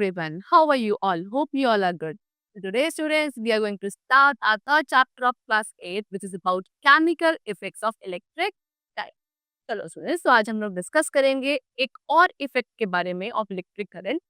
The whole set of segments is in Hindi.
everyone. How are you all? Hope you all are good. Today, students, we are going to start our third chapter of class 8, which is about chemical effects of electric current. चलो स्टूडेंट्स, तो आज हम लोग डिस्कस करेंगे एक और इफेक्ट के बारे में of electric current.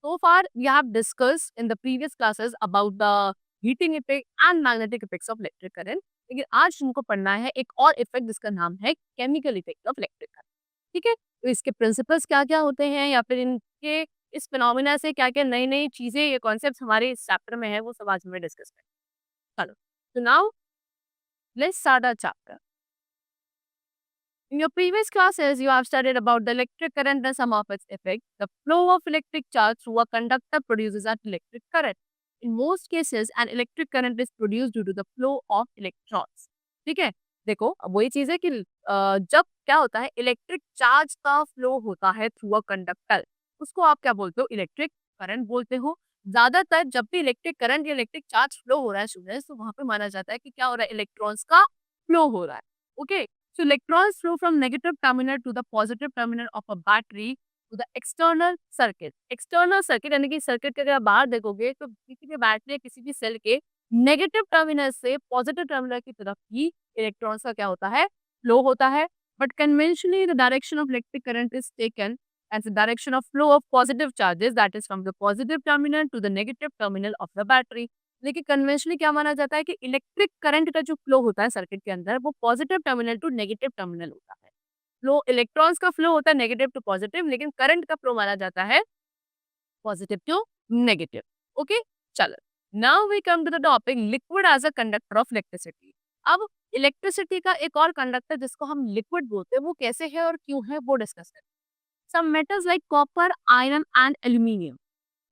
So far, we have discussed in the previous classes about the heating effect and magnetic effects of electric current. लेकिन आज हमको पढ़ना है एक और इफेक्ट जिसका नाम है chemical effect of electric current. ठीक है, तो इसके प्रिंसिपल्स क्या-क्या होते हैं या फिर इनके इस फिनोमेना से क्या-क्या नई-नई चीजें या कॉन्सेप्ट्स हमारे इस चैप्टर में है वो सब आज हमें डिस्कस करेंगे. चलो, तो now let's start our chapter. In your previous classes, you have studied about the electric current and some of its effects. The flow of electric charge through a conductor produces an electric current. In most cases, an electric current is produced due to the flow of electrons. ठीक है, देखो अब वही चीज है कि जब क्या होता है इलेक्ट्रिक चार्ज का फ्लो होता है थ्रू अ कंडक्टर, उसको आप क्या बोलते हो? इलेक्ट्रिक करंट बोलते हो. ज्यादातर जब भी इलेक्ट्रिक करंट या इलेक्ट्रिक चार्ज फ्लो हो रहा है स्टूडेंट्स, तो वहां पे माना जाता है कि क्या हो रहा है, इलेक्ट्रॉन्स का फ्लो हो रहा है. Okay, so electrons flow from negative terminal to the positive terminal of a battery to the external circuit. External circuit यानी कि सर्किट के अगर आप बाहर देखोगे तो किसी भी बैटरी या किसी भी सेल के नेगेटिव टर्मिनल से पॉजिटिव टर्मिनल की तरफ ही इलेक्ट्रॉन्स का क्या होता है? फ्लो होता है. But conventionally the direction of electric current is taken as the direction of flow of positive charges, that is from the positive terminal to the negative terminal of the battery. लेकिन कन्वेंशनली क्या माना जाता है कि इलेक्ट्रिक करंट का जो फ्लो होता है सर्किट के अंदर वो positive terminal to negative terminal होता है. फ्लो इलेक्ट्रॉन्स का फ्लो होता है नेगेटिव टू पॉजिटिव, लेकिन करंट का फ्लो माना जाता है पॉजिटिव टू नेगेटिव. ओके, चलो now we come to the topic liquid as a conductor of electricity. अब इलेक्ट्रिसिटी का एक और कंडक्टर जिसको हम लिक्विड बोलते हैं वो कैसे है और क्यों है वो डिस्कस करें. Some metals like copper, iron and aluminium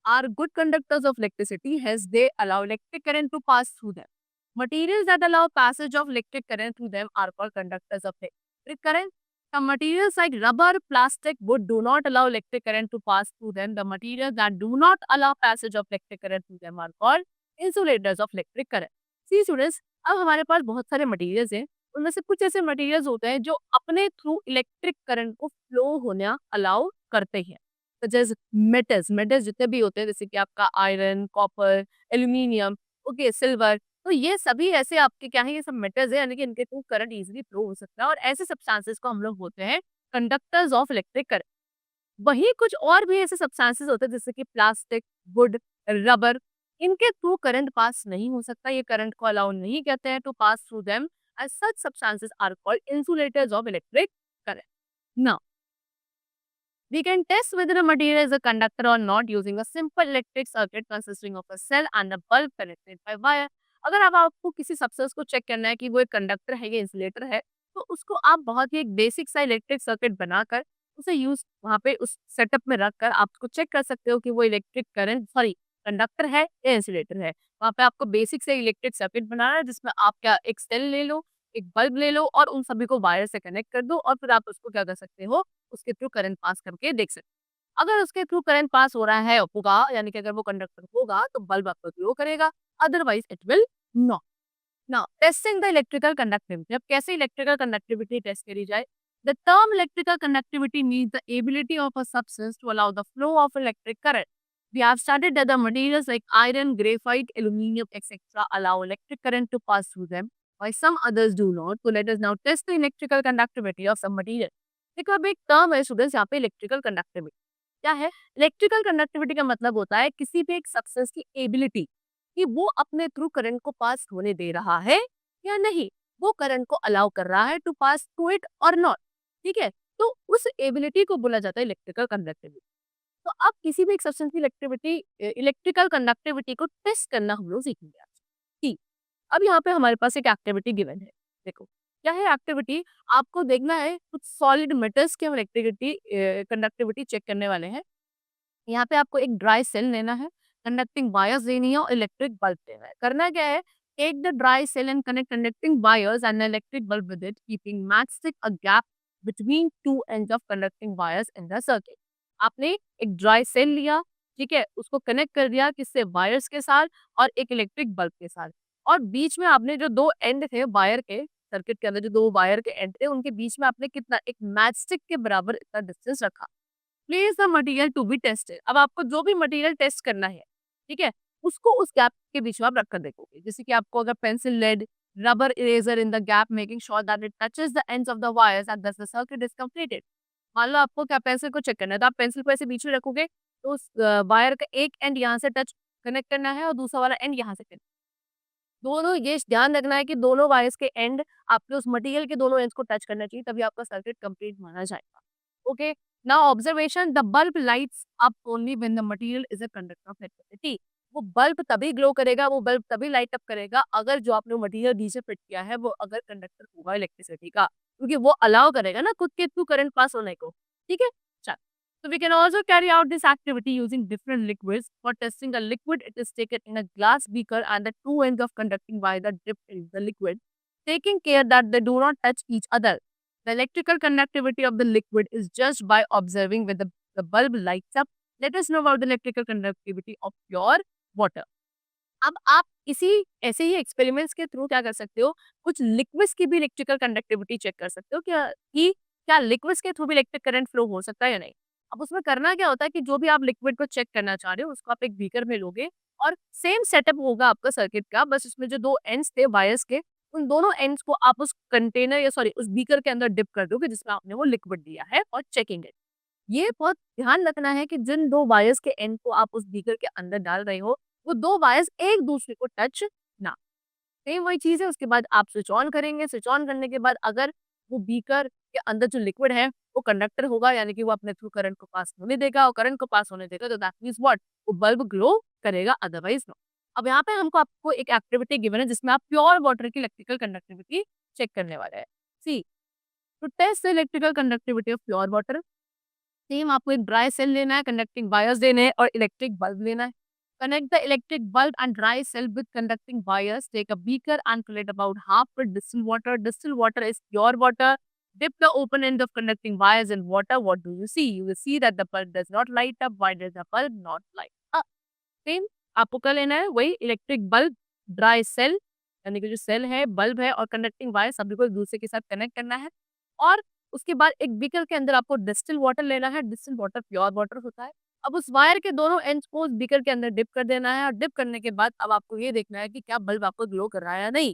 are good conductors of electricity as they allow electric current to pass through them. Materials that allow passage of electric current through them are called conductors of electric current. Some materials like rubber, plastic, wood do not allow electric current to pass through them. The materials that do not allow passage of electric current through them are called insulators of electric current. See students, अब हमारे पास बहुत सारे मटेरियल्स हैं. उनमें से कुछ ऐसे मटेरियल्स होते हैं जो अपने थ्रू इलेक्ट्रिक करंट को फ्लो होना अलाउ करते हैं. जैसे मेटल्स मेटल्स जितने भी होते हैं जैसे कि आपका iron, copper, aluminium, okay, silver, तो ये सभी ऐसे आपके क्या है, ये सब मेटल्स है यानी कि इनके थ्रू करंट इजीली फ्लो हो सकता है और ऐसे सब्सटेंसेस को हम लोग बोलते हैं कंडक्टर्स ऑफ इलेक्ट्रिक करंट. वहीं कुछ और भी ऐसे सब्सटेंसेस होते हैं जैसे कि प्लास्टिक, वुड, रबर, इनके थ्रू करंट पास नहीं हो सकता, ये करंट को अलाउ नहीं कहते हैं to pass through them. As such substances are called insulators of electric current. Now we can test whether a material is a conductor or not using a simple electric circuit consisting of a cell and a bulb connected by wire. अगर अब आपको किसी सब्सटेंस को चेक करना है कि वो एक कंडक्टर है या इंसुलेटर है, तो उसको आप बहुत ही एक बेसिक सा इलेक्ट्रिक सर्किट बनाकर उसे यूज वहाँ पे उस सेटअप में रखकर आप उसको चेक कर सकते हो कि वो इलेक्ट्रिक करंट सॉरी कंडक्टर है या इंसुलेटर है. वहाँ पे आपको बेसिक से इलेक्ट्रिक सर्किट बनाना है जिसमें आप क्या एक सेल ले लो, एक बल्ब ले लो और उन सभी को वायर से कनेक्ट कर दो और फिर आप उसको क्या कर सकते हो, उसके थ्रू करंट पास करके देख सकते हो. अगर उसके थ्रू करंट पास हो रहा है होगा यानी कि अगर वो कंडक्टर होगा तो बल्ब आपको ग्लो करेगा, otherwise it will not. Now testing the electrical conductivity. अब कैसे इलेक्ट्रिकल कंडक्टिविटी टेस्ट करी जाए? The term electrical conductivity means the ability of a substance to allow the flow of electric current. We have studied that the materials like iron, graphite, aluminum, etc. allow electric current to pass through them, while some others do not. So let us now test the electrical conductivity of some material. देखो अब एक टर्म है स्टूडेंट्स यहाँ पे इलेक्ट्रिकल कंडक्टिविटी. क्या है? इलेक्ट्रिकल कंडक्टिविटी का मतलब होता है किसी भी एक सब्सटेंस की एबिलिटी कि वो अपने थ्रू करंट को पास होने दे रहा है या नहीं, वो करंट को अलाउ कर रहा है टू पास थ्रू इट और नॉट. ठीक है, तो उस एबिलिटी को बोला जाता है इलेक्ट्रिकल कंडक्टिविटी. तो अब किसी भी एक सब्सटेंस की इलेक्ट्रिकल कंडक्टिविटी को टेस्ट करना हम लोग सीखेंगे आज. ठीक, अब यहाँ पे हमारे पास एक एक्टिविटी गिवन है. देखो क्या है एक्टिविटी, आपको देखना है कुछ सॉलिड मेटल्स की हम इलेक्ट्रिसिटी कंडक्टिविटी चेक करने वाले हैं. यहाँ पे आपको एक ड्राई सेल लेना है, कंडक्टिंग वायर्स लेनी है और इलेक्ट्रिक बल्ब लेना है. करना क्या है, take the dry cell and connect conducting wires and electric bulb with it, keeping matchstick a gap between two ends of conducting wires in the circuit. आपने एक ड्राई सेल लिया, ठीक है, उसको कनेक्ट कर दिया किससे, वायर्स के साथ और एक इलेक्ट्रिक बल्ब के साथ, और बीच में आपने जो दो एंड थे वायर के, सर्किट के अंदर जो दो वायर के एंड थे उनके बीच में आपने कितना, एक मैचस्टिक के बराबर इतना डिस्टेंस रखा. Place the material to be tested. अब आपको जो भी मटेरियल टेस्ट करना है, ठीक है, उसको उस गैप के बीच में आप रख कर देखोगे। जैसे कि आपको अगर pencil lead rubber eraser in the gap making sure that it touches the ends of the wires and thus the circuit is completed। मान लो आपको क्या पेंसिल को चेक करना है, तो आप पेंसिल को ऐसे बीच में रखोगे, तो उस वायर का एक एंड यहाँ से टच कनेक्ट करना है और दूसरा वाला एंड यहाँ से कनेक्ट। दोनों ये ध्यान रखना है कि दोनों वायर्स के एंड आपके उस मटेरियल के दोनों एंड्स को टच करना चाहिए, तभी आपका सर्किट कंप्लीट माना जाएगा। Okay, now observation, the bulb lights up only when the material is a conductor of electricity. वो बल्ब तभी ग्लो करेगा, वो बल्ब तभी लाइट अप करेगा अगर जो आपने मटेरियल नीचे फिट किया है वो अगर कंडक्टर होगा इलेक्ट्रिसिटी का, क्योंकि वो अलाउ करेगा ना खुद के थ्रू करंट पास होने को। ठीक है, चल। So we can also carry out this activity using different liquids. For testing a liquid, it is taken in a glass beaker and the two ends of conducting wire are dipped in the liquid, taking care that they do not touch each other. The electrical conductivity of the liquid is judged by observing whether the bulb lights up. Let us know about the electrical conductivity of pure water. अब आप इसी ऐसे ही एक्सपेरिमेंट्स के थ्रू क्या कर सकते हो, कुछ लिक्विड्स की भी इलेक्ट्रिकल कंडक्टिविटी चेक कर सकते हो क्या लिक्विड्स के थ्रू भी इलेक्ट्रिक करंट फ्लो हो सकता है या नहीं। अब उसमें करना क्या होता है कि जो भी आप लिक्विड को चेक करना चाह रहे हो उसको आप एक बीकर में लोगे और सेम सेटअप होगा आपका सर्किट का, बस उसमें जो दो एंड्स थे वायर्स के, उन दोनों एंड्स को आप उस कंटेनर या सॉरी उस बीकर के अंदर डिप कर दोगे जिसमें आपने वो लिक्विड दिया है और चेकिंग है। ये बहुत ध्यान रखना है कि जिन दो वायर्स के एंड को आप उस बीकर के अंदर डाल रहे हो, वो दो वायर्स एक दूसरे को टच ना। सेम वही चीज़ है, उसके बाद आप स्विच ऑन करेंगे, स्विच ऑन करने के बाद अगर वो बीकर के अंदर जो लिक्विड है, वो कंडक्टर होगा, यानी कि वो अपने थ्रू करंट को पास होने देगा और करंट को पास होने देगा तो दैट मीन्स व्हाट? वो बल्ब ग्लो करेगा, अदरवाइज़ नो। अब यहाँ पे हमको आपको एक एक्टिविटी गिवन है जिसमें आप प्योर वाटर की इलेक्ट्रिकल कंडक्टिविटी चेक करने वाले हैं। See, to test the electrical conductivity of pure water, same आपको एक ड्राई सेल लेना है, कंडक्टिंग वायर्स देने हैं और इलेक्ट्रिक बल्ब लेना है। Connect the electric bulb and dry cell with conducting wires, take a beaker and fill it about half with distilled water. Distilled water is pure water. Dip the open end of connecting wires in water. What do you see? You will see that the bulb does not light up. Why does the bulb not light up? Same आपको क्या लेना है, वही इलेक्ट्रिक बल्ब, ड्राई सेल यानी कि जो सेल है, बल्ब है और कंडक्टिंग वायर सभी को एक दूसरे के साथ कनेक्ट करना है और उसके बाद एक बीकर के अंदर आपको डिस्टिल वाटर लेना है। डिस्टिल वाटर प्योर वाटर होता है। अब उस वायर के दोनों एंड्स को उस बीकर के अंदर डिप कर देना है और डिप करने के बाद अब आपको ये देखना है कि क्या बल्ब आपको ग्लो कर रहा है या नहीं।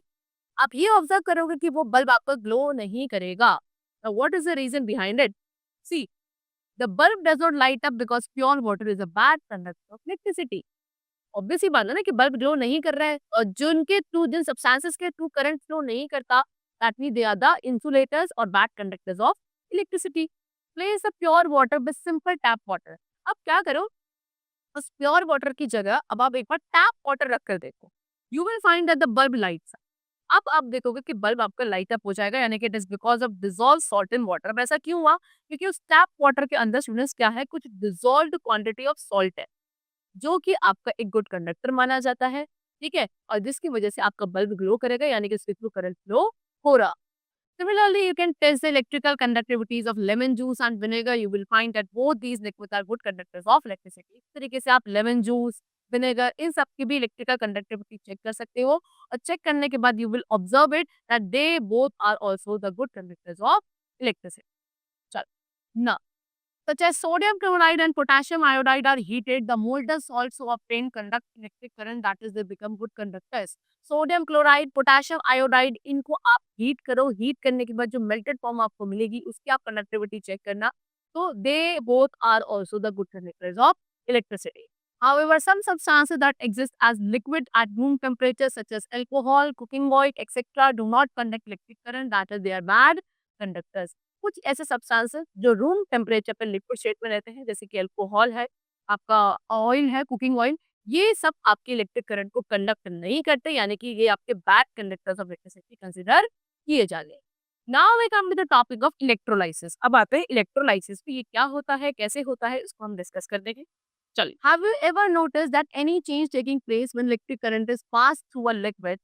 आप ये ऑब्जर्व करोगे कि वो बल्ब आपको ग्लो नहीं करेगा। What is the reason behind it? See, the bulb does not light up because pure water is a bad conductor of electricity. Obvious सी बात है ना कि बल्ब ग्लो नहीं कर रहा है और जिन सब्सटेंसेस के थ्रू करंट फ्लो नहीं करता, that mean they are the insulators और bad conductors of electricity. Place a pure water with simple tap water. अब क्या करो, उस प्योर वाटर की जगह अब आप एक बार टैप वाटर रख कर देखो। You will find that the bulb lights. अब आप देखोगे कि बल्ब आपका लाइट अप हो जाएगा, यानी कि it is because of dissolve salt in water. अब ऐसा क्यों हुआ? क्योंकि उस टैप वाटर के अंदर स्टूडेंट्स क्या है, कुछ डिजॉल्व्ड क्वांटिटी ऑफ सॉल्ट है जो कि आपका एक गुड कंडक्टर माना जाता है, ठीक है? और जिसकी वजह से आपका बल्ब ग्लो करेगा, यानी कि उसके थ्रू करंट फ्लो हो रहा। Similarly, you can test the electrical conductivities of lemon juice and vinegar. You will find that both these liquids are good conductors of electricity. इस तरीके से आप लेमन जूस, विनेगर इन सब की भी इलेक्ट्रिकल कंडक्टिविटी चेक कर सकते हो और चेक करने के बाद you will observe it that they both are also the good conductors of electricity. चलो ना, such as sodium chloride and potassium iodide are heated, the molten salts so obtained conduct electric current, that is they become good conductors. Sodium chloride, potassium iodide, इनको आप हीट करो, हीट करने के बाद जो मेल्टेड फॉर्म आपको मिलेगी उसकी आप कंडक्टिविटी चेक करना, तो they both are also the good conductors of electricity. However, some substances that exist as liquid at room temperature such as alcohol, cooking oil, etc. do not conduct electric current, that is they are bad conductors. कुछ ऐसे सब्सटेंसेस जो रूम टेम्परेचर पे लिक्विड स्टेट में रहते हैं, जैसे कि अल्कोहल है, आपका ऑयल है, कुकिंग ऑयल, ये सब आपके इलेक्ट्रिक करंट को कंडक्ट नहीं करते, यानी कि ये आपके bad conductors of electricity consider किए जाते। Now we come to the topic of electrolysis. अब आते हैं इलेक्ट्रोलाइसिस पे, ये क्या होता है, कैसे होता है, इसको हम डिस्कस कर देंगे। चलिए, have you ever notice that any change taking place when electric current is pass through a liquid?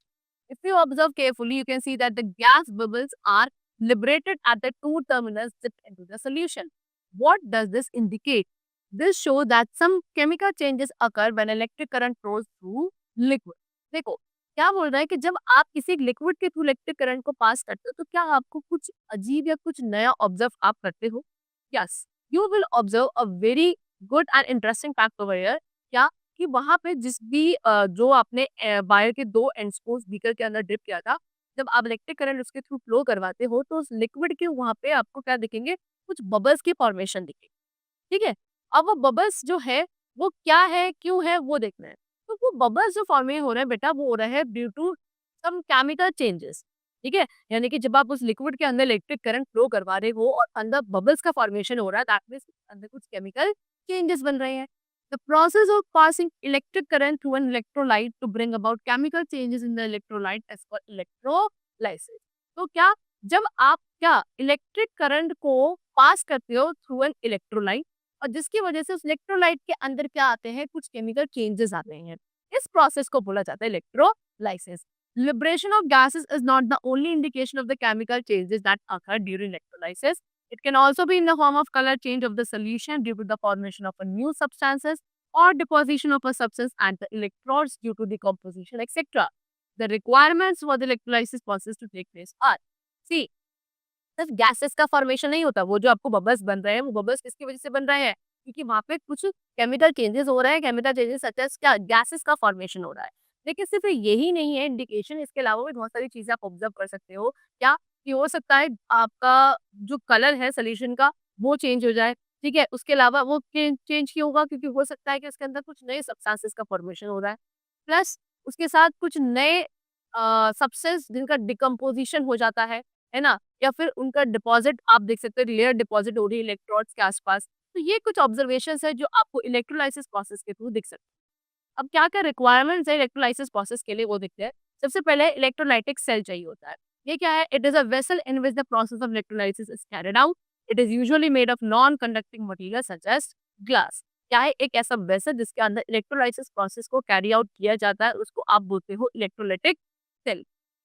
If you observe carefully, you can see that the gas bubbles are liberated at the two terminals dipped into the solution. What does this indicate? This shows that some chemical changes occur when electric current flows through liquid. देखो क्या बोल रहा है कि जब आप किसी लिक्विड के थ्रू इलेक्ट्रिक करंट को पास करते हो तो क्या आपको कुछ अजीब या कुछ नया ऑब्जर्व आप करते हो? Yes, you will observe a very good and interesting fact over here. क्या कि वहां पे जिस भी जो आपने वायर के दो एंड्स को बीकर के अंदर ड्रिप किया था, जब आप इलेक्ट्रिक करंट उसके थ्रू फ्लो करवाते हो तो उस लिक्विड के वहां पे आपको क्या दिखेंगे, कुछ बबल्स की फॉर्मेशन दिखेगी। ठीक है? अब वो बबल्स जो है, वो क्या है, क्यों है, वो देखना है। तो वो बबल्स जो फॉर्म हो रहे हैं बेटा, वो हो रहे हैं due to some chemical changes. ठीक है? यानी कि जब आप उस लिक्विड के अंदर इलेक्ट्रिक करंट फ्लो करवा रहे हो और अंदर बबल्स का फॉर्मेशन हो रहा है, दैट मीन्स अंदर कुछ केमिकल चेंजेस बन रहे हैं। The process of passing electric current through an electrolyte to bring about chemical changes in the electrolyte is called electrolysis. तो क्या जब आप क्या इलेक्ट्रिक करंट को पास करते हो थ्रू एन इलेक्ट्रोलाइट और जिसकी वजह से उस इलेक्ट्रोलाइट के अंदर क्या आते हैं, कुछ केमिकल चेंजेस आते हैं, इस प्रोसेस को बोला जाता है electrolysis. Liberation of gases is not the only indication of the chemical changes that occur during electrolysis. It can also be in the form of color change of the solution due to the formation of a new substances or deposition of a substance at the electrodes due to decomposition, etc. The requirements for the electrolysis process to take place are: see, सिर्फ गैसेस का फॉर्मेशन नहीं होता, वो जो आपको बबल्स बन रहे हैं, वो बबल्स किसकी वजह से बन रहे हैं? क्योंकि वहाँ पे कुछ केमिकल चेंजेस हो रहे हैं, केमिकल चेंजेस सच एज़ क्या गैसेस का फॉर्मेशन हो रहा है। लेकिन सिर्फ यही नहीं है इंडिकेशन, इसके अलावा भी बहुत सारी चीज़ें आप ऑब्जर्व कर सकते हो। क्या? कि हो सकता है आपका जो कलर है सॉल्यूशन का, वो चेंज हो जाए, ठीक है? उसके अलावा वो चेंज क्यों होगा? क्योंकि हो सकता है कि उसके अंदर कुछ नए सब्सटेंसेस का फॉर्मेशन हो रहा है। प्लस उसके साथ कुछ नए सब्सटेंस जिनका डिकम्पोज़िशन हो जाता है ना? या फिर उनका डिपॉज़िट आप देख सकते हो, लेयर डिपॉज़िट हो रही है इलेक्ट्रोड्स के आस-पास। तो ये कुछ ऑब्जर्वेशंस है जो आपको इलेक्ट्रोलाइसिस प्रोसेस के थ्रू दिख सकते हैं। अब क्या-क्या रिक्वायरमेंट्स है इलेक्ट्रोलाइसिस प्रोसेस के लिए वो देखते हैं। सबसे पहले इलेक्ट्रोलाइटिक सेल चाहिए होता है। ये क्या है? It is a vessel in which the process of electrolysis is carried out. It is usually made of non conducting material such as glass. क्या है? एक ऐसा वेसल जिसके अंदर इलेक्ट्रोलाइसिस प्रोसेस को कैरी आउट किया जाता है, उसको आप बोलते हो इलेक्ट्रोलाइटिक सेल।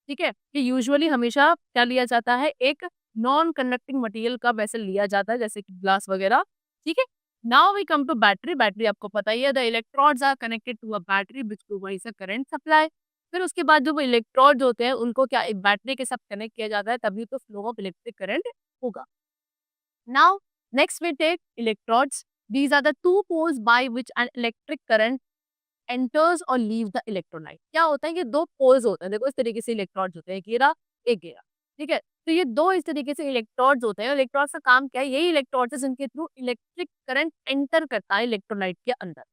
ठीक है? ये यूजुअली हमेशा क्या लिया जाता है? एक नॉन कंडक्टिंग मटीरियल का वेसल लिया जाता है जैसे कि ग्लास वगैरह। ठीक है? Now we come to battery. Battery आपको पता ही है, the electrodes are connected to a battery which provides a current supply. फिर उसके बाद जो वो इलेक्ट्रोड्स होते हैं उनको क्या एक बैटरी के साथ कनेक्ट किया जाता है, तभी तो फ्लो ऑफ इलेक्ट्रिक करंट होगा। Now, next we take electrodes. These are the two poles by which an electric current enters or leaves the electrolyte. क्या होता है कि दो पोल्स होते हैं, देखो इस तरीके से इलेक्ट्रोड्स होते हैं, एक घेरा एक घेरा, ठीक है? तो ये दो इस तरीके से इलेक्ट्रोड्स होते हैं। इलेक्ट्रोड्स का काम क्या है? यही इलेक्ट्रोड्स है जिनके थ्रू इलेक्ट्रिक करंट एंटर करता है इलेक्ट्रोलाइट के अंदर,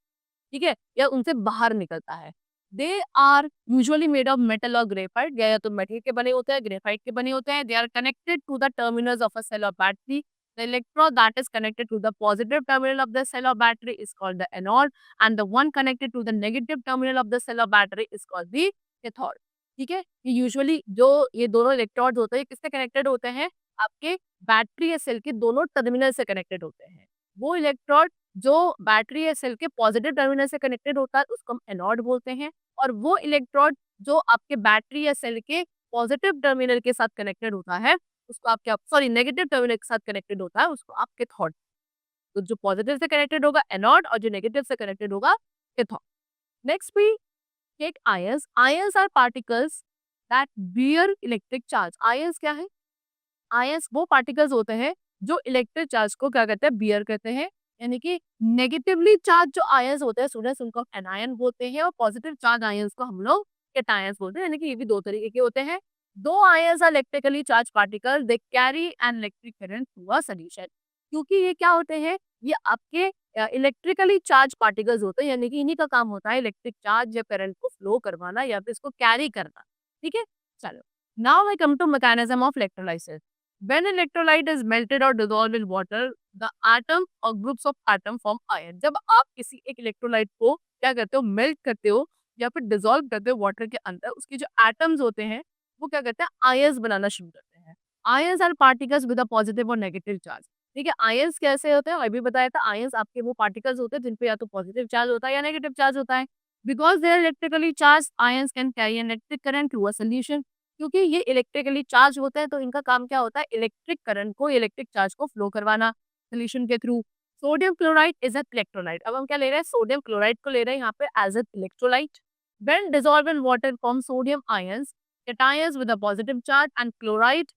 ठीक है? या उनसे बाहर निकलता है। They are usually made of metal और ग्रेफाइट, या तो मेटल के बने होते हैं, ग्रेफाइट के बने होते हैं। They are connected to the terminals of a cell और battery. The electrode that is connected to the positive terminal of the cell or battery is called the anode, and the one connected to the negative terminal of the cell or battery is called the cathode. ठीक है? ये यूजुअली जो ये दोनों इलेक्ट्रोड्स होते हैं, किससे कनेक्टेड होते हैं? आपके बैटरी या सेल के दोनों टर्मिनल से कनेक्टेड होते हैं। वो इलेक्ट्रोड जो बैटरी या सेल के पॉजिटिव टर्मिनल से कनेक्टेड होता है, उसको हम एनोड बोलते हैं, और वो इलेक्ट्रोड जो आपके बैटरी या सेल के पॉजिटिव टर्मिनल के साथ कनेक्टेड होता है, उसको आप क्या सॉरी नेगेटिव टर्मिनल के साथ कनेक्टेड होता है, उसको आप कैथोड। तो जो पॉजिटिव से कनेक्टेड होगा एनोड और जो नेगेटिव से कनेक्टेड होगा cathode. Next we take ions. Ions are particles that bear electric charge. Ions क्या है? आयंस वो पार्टिकल्स होते हैं जो इलेक्ट्रिक चार्ज को क्या करते हैं? बियर करते हैं। यानी कि नेगेटिवली चार्ज जो आयंस होते हैं स्टूडेंट्स, उनको हम एनायन बोलते हैं, और पॉजिटिव चार्ज आयंस को हम लोग कैटायंस बोलते हैं। यानी कि ये भी दो तरीके के होते हैं। दो ions are electrically charge particle, they carry an electric current through a solution. क्योंकि ये क्या होते हैं? ये आपके इलेक्ट्रिकली चार्ज पार्टिकल्स होते हैं, यानी कि इन्हीं का काम होता है इलेक्ट्रिक चार्ज या करंट को फ्लो करवाना या फिर इसको कैरी करना। ठीक है? चलो, now I come to mechanism of electrolysis. When electrolyte is melted or dissolved in water, the atom or groups of atom form ion. जब आप किसी एक इलेक्ट्रोलाइट को क्या करते हो? मेल्ट करते हो या फिर डिसॉल्व करते हो वाटर के अंदर, उसके जो एटम्स होते हैं वो क्या करते हैं? आयंस बनाना शुरू करते हैं। Ions are particles with a positive और नेगेटिव चार्ज। ठीक है? आयंस कैसे होते हैं? अभी बताया था, आयंस आपके वो पार्टिकल्स होते हैं जिन पे या तो पॉजिटिव चार्ज होता है या नेगेटिव चार्ज होता है। Because they are electrically charge, ions can carry an electric current through a solution. क्योंकि ये इलेक्ट्रिकली चार्ज होते हैं तो इनका काम क्या होता है? इलेक्ट्रिक करंट को, इलेक्ट्रिक चार्ज को फ्लो करवाना सॉल्यूशन के through. Sodium chloride is a electrolyte. अब हम क्या ले रहे हैं? सोडियम क्लोराइड को ले रहे हैं यहाँ पे as a electrolyte. When dissolved in water form sodium ions, cations with a positive charge, and chloride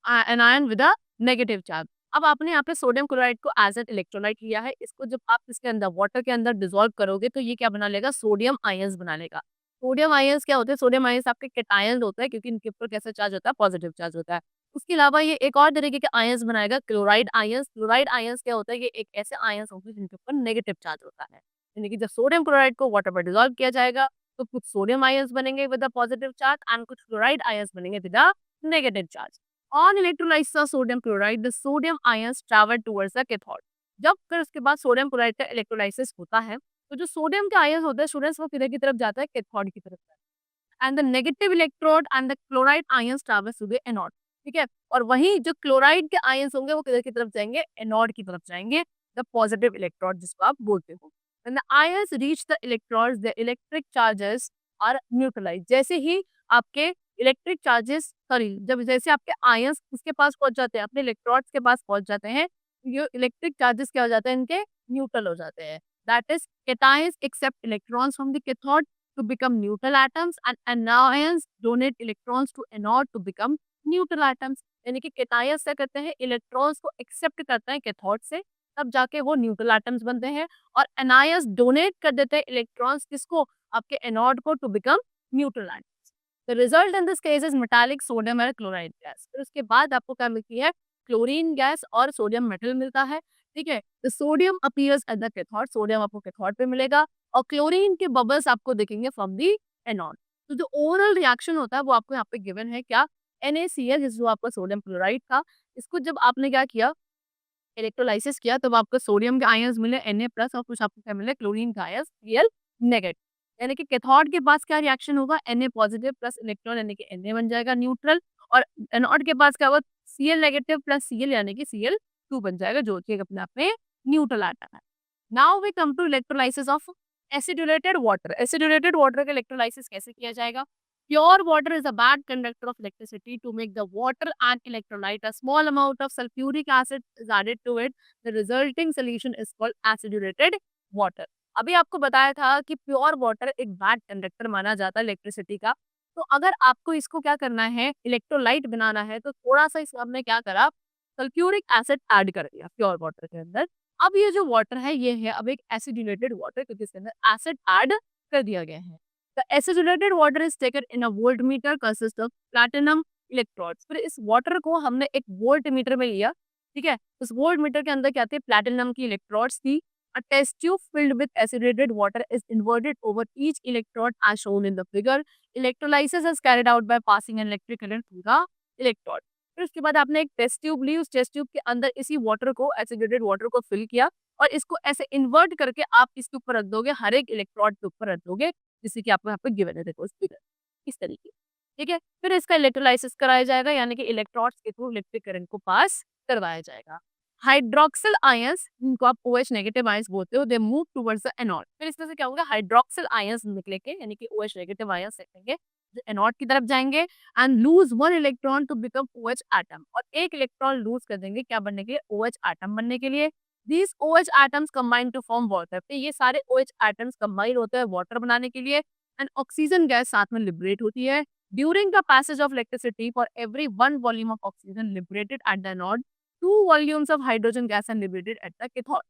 an ion with a negative charge. अब आपने यहाँ पे सोडियम क्लोराइड को एज एन इलेक्ट्रोलाइट लिया है, इसको जब आप इसके अंदर वाटर के अंदर डिसॉल्व करोगे तो ये क्या बना लेगा, सोडियम आयंस बना लेगा। सोडियम आयंस क्या होते हैं, सोडियम आयंस आपके कैटायन होता है क्योंकि इनके ऊपर कैसा चार्ज होता है, पॉजिटिव चार्ज होता है। उसके अलावा ये एक और तरीके के आयंस बनाएगा, क्लोराइड आयंस। क्लोराइड आयंस क्या होता है, ये एक ऐसे आयंस होंगे जिनके ऊपर नेगेटिव चार्ज होता है। यानी कि जब सोडियम क्लोराइड को वाटर पर डिसॉल्व किया जाएगा तो कुछ सोडियम आयंस बनेंगे with a positive charge and कुछ क्लोराइड आयंस बनेंगे with a negative charge. On electrolysis of sodium chloride, the sodium ions travel towards the cathode. जब फिर उसके बाद सोडियम क्लोराइड का इलेक्ट्रोलाइसिस होता है तो जो सोडियम के आयंस होते हैं स्टूडेंट्स वो किधर की तरफ जाता है, कैथोड की तरफ जाता है। And the negative electrode and the chloride ions travels to the anode. ठीक है, और वहीं जो क्लोराइड के आयंस होंगे वो किधर की तरफ जाएंगे, एनोड की तरफ जाएंगे, द पॉजिटिव इलेक्ट्रोड जिसको आप बोलते हो। When the ions reach the electrodes, the electric charges are neutralized. जैसे ही आपके इलेक्ट्रिक चार्जेस सॉरी जब जैसे आपके आयंस उसके पास पहुंच जाते हैं, अपने इलेक्ट्रोड्स के पास पहुंच जाते हैं, ये इलेक्ट्रिक चार्जेस क्या हो जाते हैं, इनके न्यूट्रल हो जाते हैं। That is cations accept electrons from the cathode to become neutral atoms and anions donate electrons to anode to become neutral atoms। यानी कि cations क्या करते हैं, इलेक्ट्रॉन्स को एक्सेप्ट करते हैं कैथोड से, तब जाके वो न्यूट्रल एटम्स बनते हैं, और एनायंस डोनेट कर देते हैं इलेक्ट्रॉन्स किसको, आपके एनोड को, to become neutral atoms. The result in this case is metallic sodium और क्लोराइड गैस। फिर उसके बाद आपको क्या मिलती है, क्लोरीन गैस और सोडियम मेटल मिलता है। ठीक है, तो sodium appears at the cathode, sodium आपको कैथोड पे मिलेगा, और क्लोरीन के बबल्स आपको दिखेंगे फ्रॉम दी एनोड। तो जो ओवरऑल रिएक्शन होता है वो आपको यहाँ पे गिवन है क्या, NaCl, जो आपका सोडियम क्लोराइड था, इसको जब आपने क्या किया, इलेक्ट्रोलाइसिस किया, तब आपको सोडियम के आयंस मिले Na+ और कुछ आपको क्या मिले, क्लोरीन का आयंस Cl नेगेटिव। यानी कि कैथोड के पास क्या रिएक्शन होगा, Na पॉजिटिव प्लस इलेक्ट्रॉन यानी कि Na बन जाएगा न्यूट्रल, और एनोड के पास क्या होगा, Cl नेगेटिव प्लस Cl यानी कि Cl2 बन जाएगा, जो कि अपने आप में न्यूट्रल एटम है। Now we come to electrolysis of acidulated water. Acidulated water का इलेक्ट्रोलाइसिस कैसे किया जाएगा? Pure water is a bad conductor of electricity. To make the water an electrolyte, a small amount of sulfuric acid is added to it. The resulting solution is called acidulated water. अभी आपको बताया था कि प्योर वाटर एक बैड कंडक्टर माना जाता है इलेक्ट्रिसिटी का। तो अगर आपको इसको क्या करना है, इलेक्ट्रोलाइट बनाना है, तो थोड़ा सा इसमें आपने क्या करा, सल्फ्यूरिक एसिड ऐड कर दिया प्योर वाटर के अंदर। अब ये जो वाटर है ये है अब एक एसिडुलेटेड वाटर, क्योंकि इसके अंदर एसिड ऐड कर दिया गया है। The acidulated water is taken in a voltmeter consists of platinum electrodes। फिर इस वाटर को हमने एक वोल्ट मीटर में लिया। ठीक है, उस वोल्ट मीटर के अंदर क्या थे, प्लैटिनम की इलेक्ट्रोड्स थी। A test tube filled with acidulated water is inverted over each electrode as shown in the figure. Electrolysis is carried out by passing an electric current through the electrode। फिर उसके बाद आपने एक टेस्ट ट्यूब ली, उस टेस्ट ट्यूब के अंदर इसी वाटर को, एसिडुलेटेड वाटर को फिल किया, और इसको ऐसे इन्वर्ट करके आप इसके ऊपर रख दोगे, हर एक इलेक्ट्रोड के ऊपर रख दोगे, जैसे कि आपको यहाँ पे गिवन है, देखो इस फिगर इस तरीके। ठीक है, फिर इसका इलेक्ट्रोलाइसिस कराया जाएगा, यानी कि इलेक्ट्रोड्स के थ्रू इलेक्ट्रिक करंट को पास करवाया जाएगा। हाइड्रोक्सिल आयंस, जिनको आप OH नेगेटिव आयंस बोलते हो, they move towards the anode. फिर इसमें से क्या होगा, हाइड्रोक्सिल आयंस निकले के, यानी कि OH नेगेटिव आयंस निकलेंगे जो एनोड की तरफ जाएंगे, and lose one electron to become OH atom, और एक इलेक्ट्रॉन लूज कर देंगे क्या बनने के लिए, OH एटम बनने के लिए। These OH atoms combine to form water। तो ये सारे OH atoms combine होते हैं वाटर बनाने के लिए, एंड ऑक्सीजन गैस साथ में लिबरेट होती है। During the passage of electricity, for every 1 volume of oxygen liberated at the anode, 2 volumes of hydrogen gas are liberated at the cathode.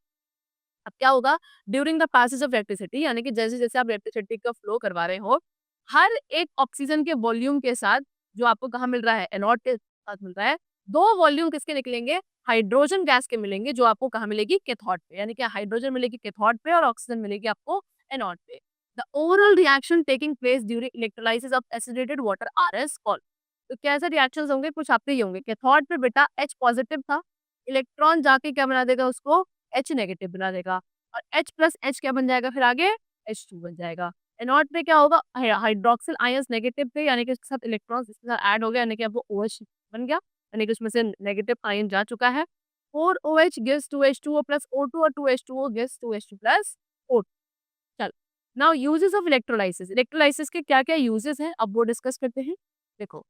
अब क्या होगा, during the passage of electricity, यानी कि जैसे जैसे आप इलेक्ट्रिसिटी का फ्लो करवा रहे हो, हर एक ऑक्सीजन के वॉल्यूम के साथ जो आपको कहाँ मिल रहा है, एनोड के साथ मिल रहा है, 2 वॉल्यूम किसके निकलेंगे, हाइड्रोजन गैस के मिलेंगे, जो आपको कहाँ मिलेगी, कैथोड पे। यानी कि हाइड्रोजन मिलेगी कैथोड पे और ऑक्सीजन मिलेगी आपको एनोड पे। The overall reaction taking place during electrolysis of acidated water are as called. तो कैसे रिएक्शंस होंगे, कुछ आपके ही होंगे। कैथोड पे बेटा H पॉजिटिव था, इलेक्ट्रॉन जाके क्या बना देगा, उसको H नेगेटिव बना देगा, और H+H क्या बन जाएगा, फिर आगे H2 बन जाएगा। एनोड पे क्या होगा, हाइड्रोक्सिल आयंस नेगेटिव थे, यानी कि इसके साथ इलेक्ट्रॉन्स इसके साथ ऐड हो गया, यानी कि अब वो OH बन गया, यानी कि उसमें से नेगेटिव आयन जा चुका है। 4OH gives 2H2O plus O2 और 2H2O gives 2H2 plus O2। चलो, now uses of electrolysis. Electrolysis के क्या क्या यूजेस हैं, अब वो डिस्कस करते हैं। देखो,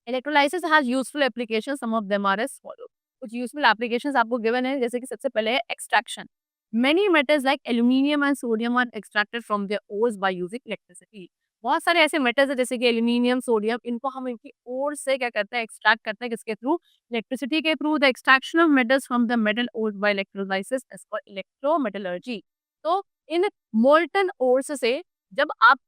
electrolysis has useful application, some of them are as follow. कुछ यूजफुल एप्लीकेशंस आपको गिवन है, जैसे कि सबसे पहले है extraction. Many metals like aluminium and sodium are extracted from their ores by using electricity. बहुत सारे ऐसे मेटल्स हैं जैसे कि एल्यूमीनियम, सोडियम, इनको हम इनकी ओर से क्या करते हैं, एक्सट्रैक्ट करते हैं किसके थ्रू? इलेक्ट्रिसिटी के through. The extraction of metals from the metal ores by electrolysis is called electrometallurgy. तो इन मोल्टन ओर्स से जब आप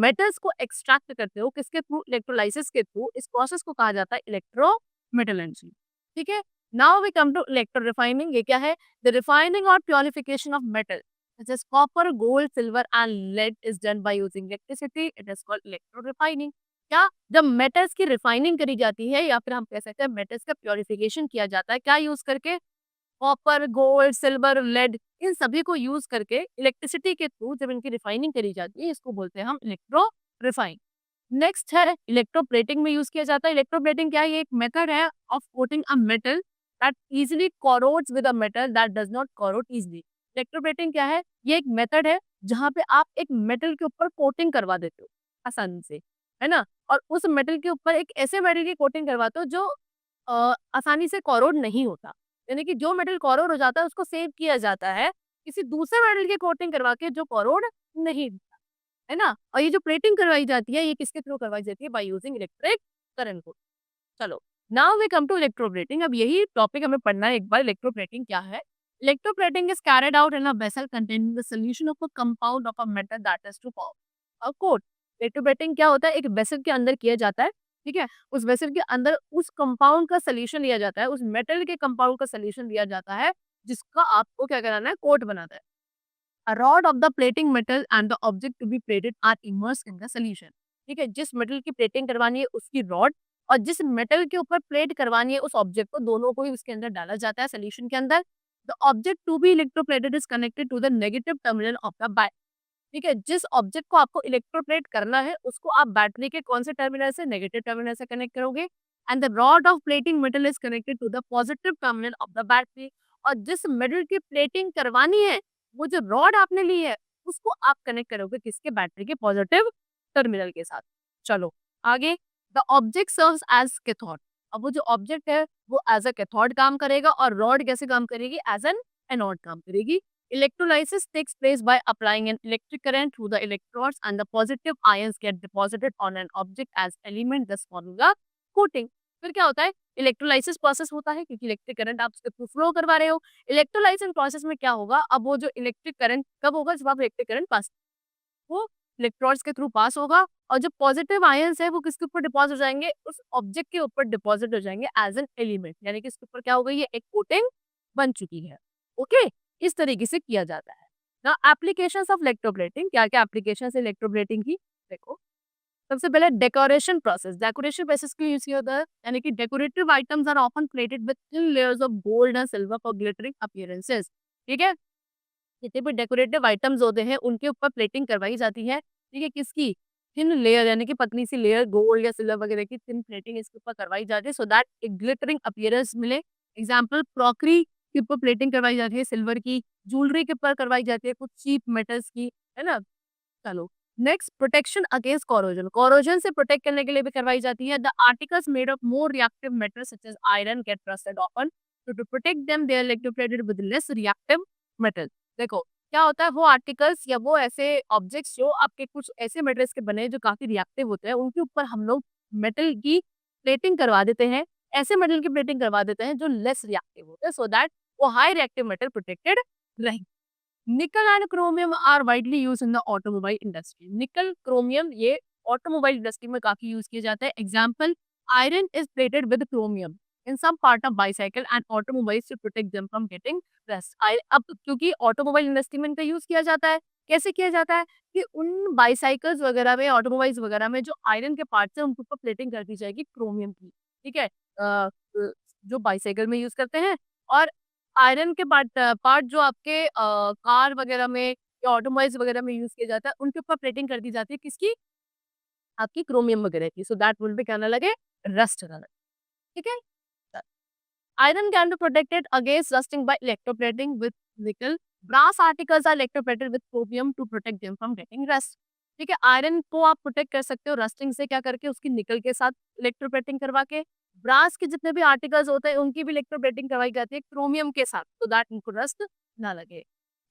मेटल्स को एक्सट्रैक्ट करते हो किसके थ्रू? इलेक्ट्रोलाइसिस के थ्रू। इस प्रोसेस को कहा जाता है इलेक्ट्रोमेटलर्जी। ठीक है। Now we come to electro refining. ये क्या है? द रिफाइनिंग और purification of metal such as copper, gold, silver and lead is done by using electricity. It is called electro refining. क्या? जब मेटल्स की रिफाइनिंग करी जाती है या फिर हम कह सकते हैं मेटल्स का प्योरिफिकेशन किया जाता है, क्या यूज करके? कॉपर, गोल्ड, सिल्वर, लेड, इन सभी को यूज करके इलेक्ट्रिसिटी के थ्रू जब इनकी रिफाइनिंग करी जाती है, इसको बोलते हैं हम इलेक्ट्रो रिफाइन। नेक्स्ट है इलेक्ट्रोप्लेटिंग में यूज किया जाता है। इलेक्ट्रोप्लेटिंग क्या है? ये एक मेथड है of coating a metal that easily corrodes with a metal that does not corrode easily. Electroplating क्या है? ये एक मेथड है जहाँ पे आप एक मेटल के ऊपर कोटिंग करवा देते हो आसानी से, है ना? और उस मेटल के ऊपर एक ऐसे मेटल की कोटिंग करवाते हो जो आसानी से कोरोड नहीं होता। यानी कि जो मेटल कोरोड हो जाता है उसको सेव किया जाता है किसी दूसरे मेटल की कोटिंग करवा के जो कोरोड नहीं, है ना? और ये जो प्लेटिंग करवाई जाती है, ये किसके थ्रू करवाई जाती है? बाय यूजिंग इलेक्ट्रिक करंट को। चलो, now we come to electroplating. अब यही टॉपिक हमें पढ़ना है एक बार, इलेक्ट्रोप्लेटिंग क्या है? Electroplating is carried out in a vessel containing the solution of a compound of a metal that is to form a coat. Electroplating क्या होता है? एक वेसल के अंदर किया जाता है, ठीक है? उस वेसल के अंदर उस कंपाउंड का सॉल्यूशन लिया जाता है, उस मेटल के कंपाउंड का सॉल्यूशन लिया जाता है, जिसका आपको क्या कराना है? कोट बनाना है। A rod of the plating metal and the object to be plated are immersed in the solution। ठीक है, जिस मेटल की प्लेटिंग करवानी है उसकी रॉड और जिस मेटल के ऊपर प्लेट करवानी है उस ऑब्जेक्ट को, दोनों को ही उसके अंदर डाला जाता है सोल्यूशन के अंदर। The object to be electroplated is connected to the negative terminal of the battery. ठीक है, जिस ऑब्जेक्ट को आपको इलेक्ट्रोप्लेट करना है उसको आप बैटरी के कौन से टर्मिनल से? नेगेटिव टर्मिनल से कनेक्ट करोगे। And the rod of plating metal is connected to the positive terminal of the battery. और जिस मेटल की प्लेटिंग करवानी है, वो जो रॉड आपने ली है उसको आप कनेक्ट करोगे किसके? बैटरी के पॉजिटिव टर्मिनल के साथ। चलो आगे। The object serves as cathode. अब वो जो ऑब्जेक्ट है वो एज अ कैथोड काम करेगा और रॉड कैसे काम करेगी? एज एन एनोड काम करेगी। Electrolysis takes place by applying an electric current through the electrodes and the positive ions get deposited on an object as element thus forming a coating। फिर क्या होता है? इलेक्ट्रोलाइसिस प्रोसेस होता है क्योंकि इलेक्ट्रिक करंट आप उसके थ्रू फ्लो करवा रहे हो। इलेक्ट्रोलाइसिस प्रोसेस में क्या होगा? अब वो जो इलेक्ट्रिक करंट कब होगा? जब आप इलेक्ट्रिक करंट पास, वो इलेक्ट्रोड्स के थ्रू पास होगा और जो पॉजिटिव आयंस है वो किसके ऊपर डिपॉजिट हो जाएंगे? उस ऑब्जेक्ट के ऊपर डिपॉजिट हो जाएंगे एज एन एलिमेंट। यानी कि इसके ऊपर क्या हो गई है? एक कोटिंग बन चुकी है। ओके, इस तरीके से किया जाता है। ना एप्लीकेशंस ऑफ इलेक्ट्रोप्लेटिंग, क्या क्या एप्लीकेशंस है इलेक्ट्रोप्लेटिंग की? देखो, सबसे पहले डेकोरेशन प्रोसेस। डेकोरेशन बेसिस क्यों यूज किया होता है? यानी कि decorative items are often plated with thin layers of gold and silver for glittering appearances. ठीक है, जितने भी डेकोरेटिव आइटम्स होते हैं उनके ऊपर प्लेटिंग करवाई जाती है। ठीक है, किसकी? थिन लेयर, यानी कि पतली सी लेयर गोल्ड या सिल्वर वगैरह की थिन प्लेटिंग इसके ऊपर करवाई जाती है सो दैट एक ग्लिटरिंग अपीयरेंस मिले। एग्जाम्पल, क्रॉकरी के ऊपर प्लेटिंग करवाई जाती है सिल्वर की, ज्वेलरी के ऊपर करवाई जाती है कुछ चीप मेटल्स की, है ना? चलो, next, protection against corrosion. Corrosion से प्रोटेक्ट करने के लिए भी करवाई जाती है। The articles made of more reactive metals such as iron get rusted often, so to protect them they are electroplated with less reactive metal। देखो, क्या होता है? वो आर्टिकल्स या वो ऐसे ऑब्जेक्ट्स जो आपके कुछ ऐसे मेटल्स के बने हैं जो काफी रिएक्टिव होते हैं, उनके ऊपर हम लोग मेटल की प्लेटिंग करवा देते हैं। ऐसे मेटल की प्लेटिंग करवा देते हैं जो लेस रिएक्टिव होते हैं सो दैट वो हाई रिएक्टिव मेटल प्रोटेक्टेड रहे। Nickel and chromium are widely use in the automobile industry. Nickel, chromium ये ऑटोमोबाइल इंडस्ट्री में काफी यूज किया जाता है। Example, iron is plated with chromium in some part of bicycle and automobiles to protect them from getting rust. अब क्योंकि ऑटोमोबाइल इंडस्ट्री में इनका यूज किया जाता है, कैसे किया जाता है? कि उन बाइसाइकिल्स वगैरह में, ऑटोमोबाइल्स वगैरह में जो आयरन के पार्ट्स हैं उनके ऊपर प्लेटिंग कर दी जाएगी क्रोमियम की। ठीक है, जो बाइसाइकिल में यूज करते हैं। और आयरन के पार्ट पार्ट जो आपके कार वगैरह में या ऑटोमोबाइल्स वगैरह में यूज किया जाता है, उनके ऊपर प्लेटिंग कर दी जाती है किसकी? आपकी क्रोमियम वगैरह की, सो दैट विल बी क्या ना लगे? रस्ट ना लगे। ठीक है, iron can be protected against rusting by electroplating with nickel। brass articles are electroplated with chromium to protect them from getting rust। ठीक है, आयरन को आप प्रोटेक्ट कर सकते हो रस्टिंग से, क्या करके? उसकी निकल के साथ इलेक्ट्रोप्लेटिंग करवा के। ब्रास के जितने भी आर्टिकल्स होते हैं उनकी भी इलेक्ट्रोप्लेटिंग करवाई जाती है क्रोमियम के साथ सो दैट इनको रस्ट ना लगे।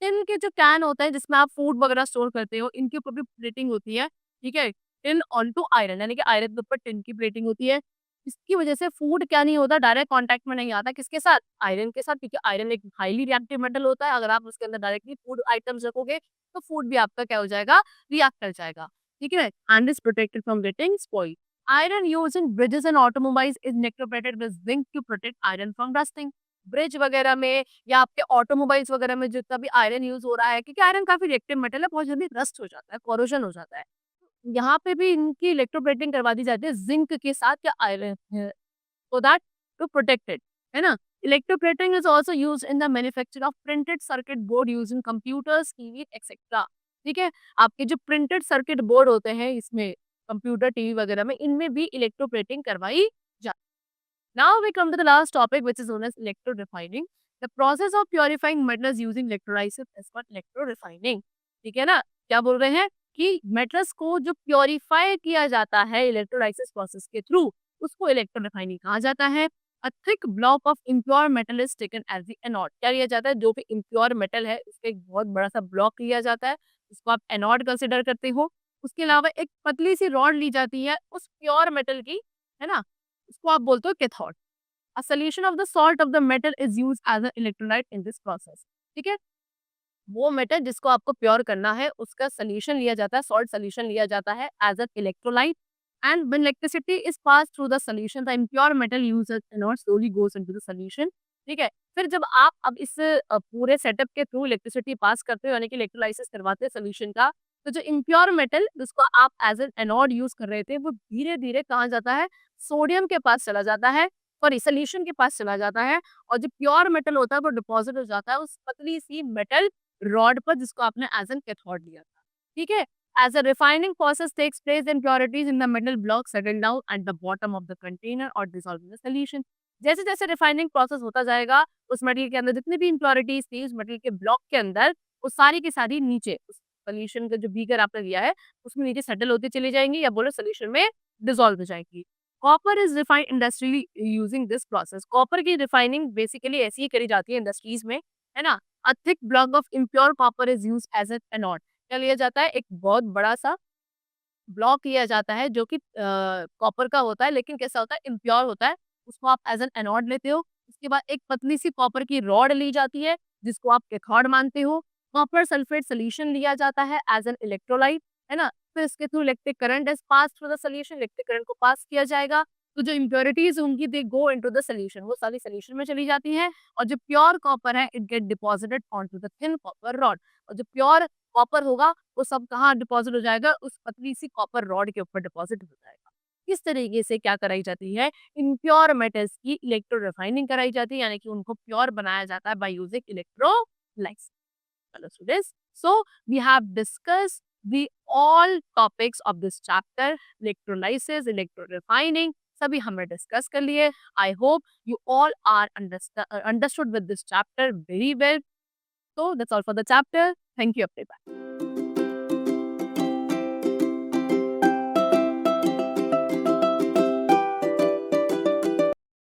टिन के जो कैन होते हैं जिसमें आप फूड वगैरह स्टोर करते हो, इनके ऊपर भी प्लेटिंग होती है ठीक है? टिन ऑन टू आयरन, यानी कि आयरन के ऊपर टिन की प्लेटिंग होती है। इसकी वजह से फूड क्या नहीं होता, डायरेक्ट कॉन्टैक्ट में नहीं आता, किसके साथ? आयरन के साथ, क्योंकि आयरन एक हाइली रिएक्टिव मेटल होता है। अगर आप उसके अंदर डायरेक्टली फूड आइटम्स रखोगे, तो फूड भी आपका क्या हो जाएगा? रिएक्ट कर जाएगा। ठीक है? And is protected from getting spoiled. Iron used in bridges and automobiles is nickel-plated with zinc to protect iron from rusting. Bridge वगैरह में या आपके ऑटोमोबाइल्स वगैरह में जितना भी आयरन यूज हो रहा है, क्योंकि आयरन काफी रिएक्टिव मेटल है, बहुत जल्दी रस्ट हो जाता है, कोरोजन हो जाता है। यहाँ पे भी इनकी इलेक्ट्रोप्लेटिंग करवा दी जाती है जिंक के साथ या iron, so that to protect it, है ना? Electroplating is also used in the manufacture of printed circuit board used in computers, TV, etc. ठीक है? आपके जो प्रिंटेड सर्किट बोर्ड होते हैं इसमें, कंप्यूटर, टीवी वगैरह में, इनमें भी इलेक्ट्रोप्लेटिंग करवाई जाती है। Now we come to the last topic which is known as electro-refining. The process of purifying metals using electrolysis is called electro-refining. ठीक है ना? क्या बोल रहे हैं कि मेटल्स को जो प्योरीफाई किया जाता है इलेक्ट्रोलाइसिस प्रोसेस के थ्रू, उसको इलेक्ट्रो-रिफाइनिंग कहा जाता है। A thick block of impure metal is taken as the anode. क्या लिया जाता है? जो भी impure metal है, उसका एक बहुत बड़ा सा ब्लॉक लिया जाता है, उसको आप एनोड कंसिडर करते हो। उसके अलावा एक पतली सी रॉड ली जाती है उस प्योर मेटल की, है ना? उसको आप बोलते हो cathode. A solution of the salt of the metal is used as an electrolyte in this process. ठीक है? वो मेटल जिसको आपको प्योर करना है, उसका सॉल्यूशन लिया जाता है, सॉल्ट सॉल्यूशन लिया जाता है as an electrolyte, and when electricity is pass through the solution, the impure metal used as anode slowly goes into the solution. ठीक है? फिर जब आप अब इस पूरे सेटअप के थ्रू इलेक्ट्रिसिटी पास करते हो, यानी कि इलेक्ट्रोलाइसिस करवाते हैं सॉल्यूशन का, तो जो इम्प्योर मेटल जिसको आप एज एन एनोड यूज कर रहे थे, वो धीरे-धीरे कहाँ जाता है? सोडियम के पास चला जाता है, सॉरी सॉल्यूशन के पास चला जाता है, और जो प्योर मेटल होता है वो डिपॉजिट हो जाता है उस पतली सी मेटल रॉड पर जिसको आपने एज एन कैथोड लिया था। ठीक है? As a refining process takes place, impurities in the metal block settle down at the bottom of the container or dissolve in the solution. जैसे जैसे रिफाइनिंग प्रोसेस होता जाएगा, उस मटेरियल के अंदर जितनी भी इम्प्योरिटीज थी उस मटेरियल के ब्लॉक के अंदर, वो सारी की सारी नीचे उस सोल्यूशन का जो बीकर आपने लिया है उसमें नीचे सेटल होती चली जाएंगी, या बोलो सोल्यूशन में डिसॉल्व हो जाएंगी। Copper is refined industrially using this process. Copper की रिफाइनिंग बेसिकली ऐसी ही करी जाती है इंडस्ट्रीज में, है ना? A thick block of impure copper is used as an anode. क्या लिया जाता है? एक बहुत बड़ा सा ब्लॉक लिया जाता है जो कि कॉपर का होता है, लेकिन कैसा होता है? इम्प्योर होता है। उसको आप एज एन एनोड लेते हो। उसके बाद एक पतली सी कॉपर की रॉड ली जाती है जिसको आप कैथोड मानते हो। कॉपर सल्फेट सोल्यूशन लिया जाता है एज एन इलेक्ट्रोलाइट, है ना? फिर इसके through electric current is pass through the solution, electric current को पास किया जाएगा, तो जो इम्प्योरिटीज होंगी दे गो इनटू द सोल्यूशन, वो सारी सोल्यूशन में चली जाती हैं, और जो प्योर कॉपर है it get deposited onto the thin copper rod, और जो प्योर कॉपर होगा वो सब कहाँ डिपॉजिट हो जाएगा? उस पतली सी कॉपर रॉड के ऊपर डिपॉजिट हो जाएगा। इस तरीके से क्या कराई जाती है? इम्प्योर मेटल्स की इलेक्ट्रो रिफाइनिंग कराई जाती है, यानी कि उनको प्योर बनाया जाता है by using electrolysis. Hello students. So we have discussed the all topics of this chapter, electrolysis, electro-refining, सभी हमने डिस्कस कर लिए। I hope you all are understood with this chapter very well. So that's all for the chapter. Thank you everybody.